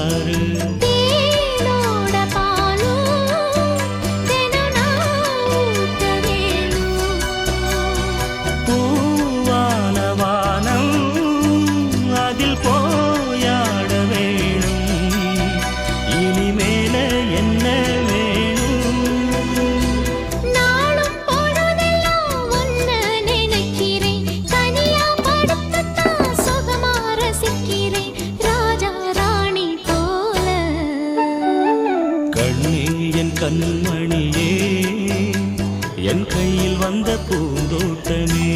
பாரு. பூவான வானம் அதில் போயாட வேணும். இனிமேல என்ன வேணும்? நாளும் பொழுதெல்லாம் ஒன்ன நினைக்கிறேன். தனியா படுத்துத்தான் சுகமா ரசிக்கிறேன். ராஜா ராணி போல. கண்ணே என் கண்மணியே, என் கையில் வந்த பூந்தோட்டமே.